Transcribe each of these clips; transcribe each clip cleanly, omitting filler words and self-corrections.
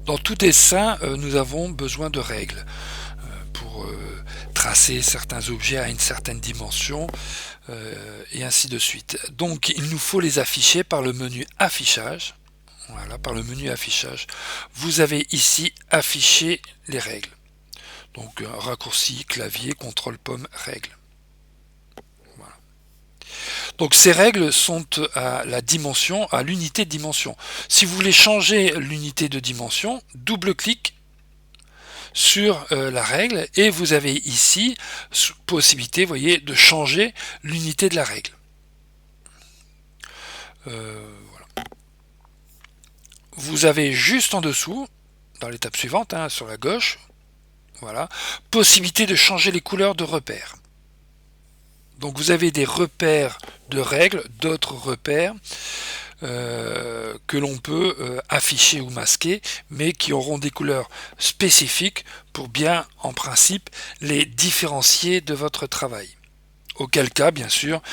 Dans tout dessin, nous avons besoin de règles pour tracer certains objets à une certaine dimension et ainsi de suite. Donc il nous faut les afficher par le menu affichage. Voilà, par le menu affichage. Vous avez ici afficher les règles. Donc raccourci, clavier, contrôle pomme, règles. Voilà. Donc ces règles sont à la dimension, à l'unité de dimension. Si vous voulez changer l'unité de dimension, double-clic sur la règle et vous avez ici possibilité, vous voyez, de changer l'unité de la règle. Voilà. Vous avez juste en dessous, dans l'étape suivante, sur la gauche, voilà, possibilité de changer les couleurs de repères. Donc vous avez des repères de règles, d'autres repères que l'on peut afficher ou masquer, mais qui auront des couleurs spécifiques pour bien, en principe, les différencier de votre travail. Auquel cas, bien sûr,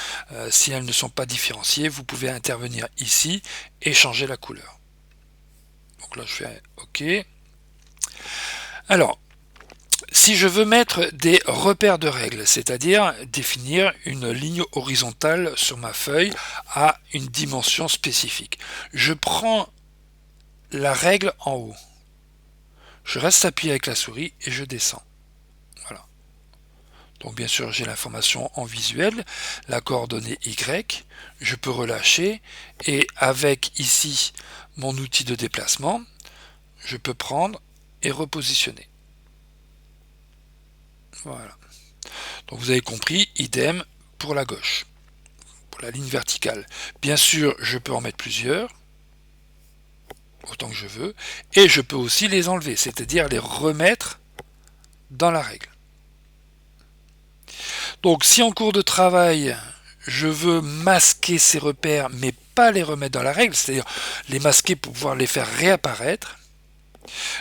si elles ne sont pas différenciées, vous pouvez intervenir ici et changer la couleur. Donc là, je fais OK. Alors, si je veux mettre des repères de règles, c'est-à-dire définir une ligne horizontale sur ma feuille à une dimension spécifique, je prends la règle en haut. Je reste appuyé avec la souris et je descends. Voilà. Donc bien sûr, j'ai l'information en visuel, la coordonnée Y, je peux relâcher et avec ici mon outil de déplacement, je peux prendre et repositionner. Voilà. Donc vous avez compris, idem pour la gauche, pour la ligne verticale. Bien sûr, je peux en mettre plusieurs, autant que je veux, et je peux aussi les enlever, c'est-à-dire les remettre dans la règle. Donc si en cours de travail, je veux masquer ces repères, mais pas les remettre dans la règle, c'est-à-dire les masquer pour pouvoir les faire réapparaître,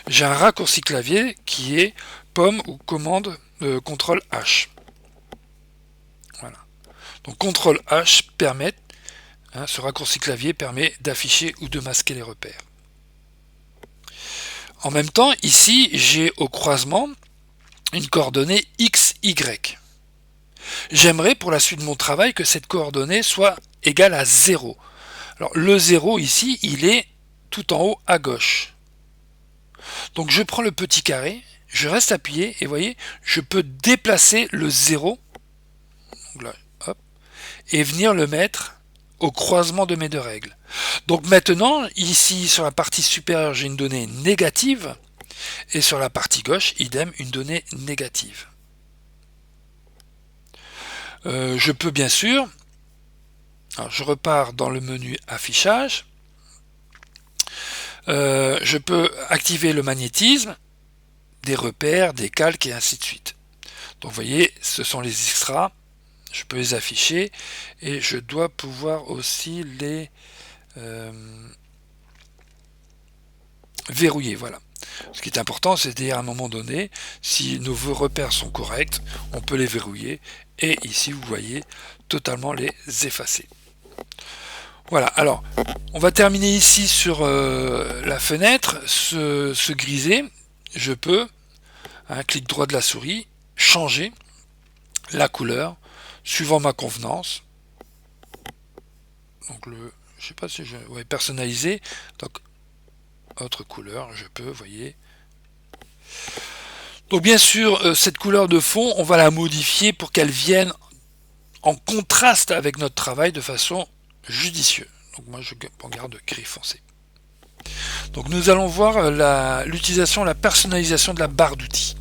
j'ai un raccourci clavier qui est pomme ou commande CTRL H. Voilà. Donc CTRL H permet, ce raccourci clavier permet d'afficher ou de masquer les repères. En même temps, ici, j'ai au croisement une coordonnée X, Y. J'aimerais pour la suite de mon travail que cette coordonnée soit égale à 0. Alors le 0 ici, il est tout en haut à gauche. Donc je prends le petit carré, je reste appuyé et vous voyez, je peux déplacer le 0 donc là, hop, et venir le mettre au croisement de mes deux règles. Donc maintenant, ici sur la partie supérieure, j'ai une donnée négative et sur la partie gauche, idem, une donnée négative. Je peux bien sûr, alors je repars dans le menu affichage, je peux activer le magnétisme, des repères, des calques et ainsi de suite. Donc vous voyez, ce sont les extras, je peux les afficher et je dois pouvoir aussi les verrouiller. Voilà. Ce qui est important, c'est à un moment donné, si nos repères sont corrects, on peut les verrouiller et ici vous voyez totalement les effacer. Voilà, alors on va terminer ici sur la fenêtre, ce grisé, je peux, clic droit de la souris, changer la couleur suivant ma convenance. Donc je sais pas si je personnaliser, donc autre couleur, je peux, vous voyez. Donc bien sûr, cette couleur de fond, on va la modifier pour qu'elle vienne en contraste avec notre travail de façon judicieuse. Donc moi je garde gris foncé. Donc nous allons voir l'utilisation, la personnalisation de la barre d'outils.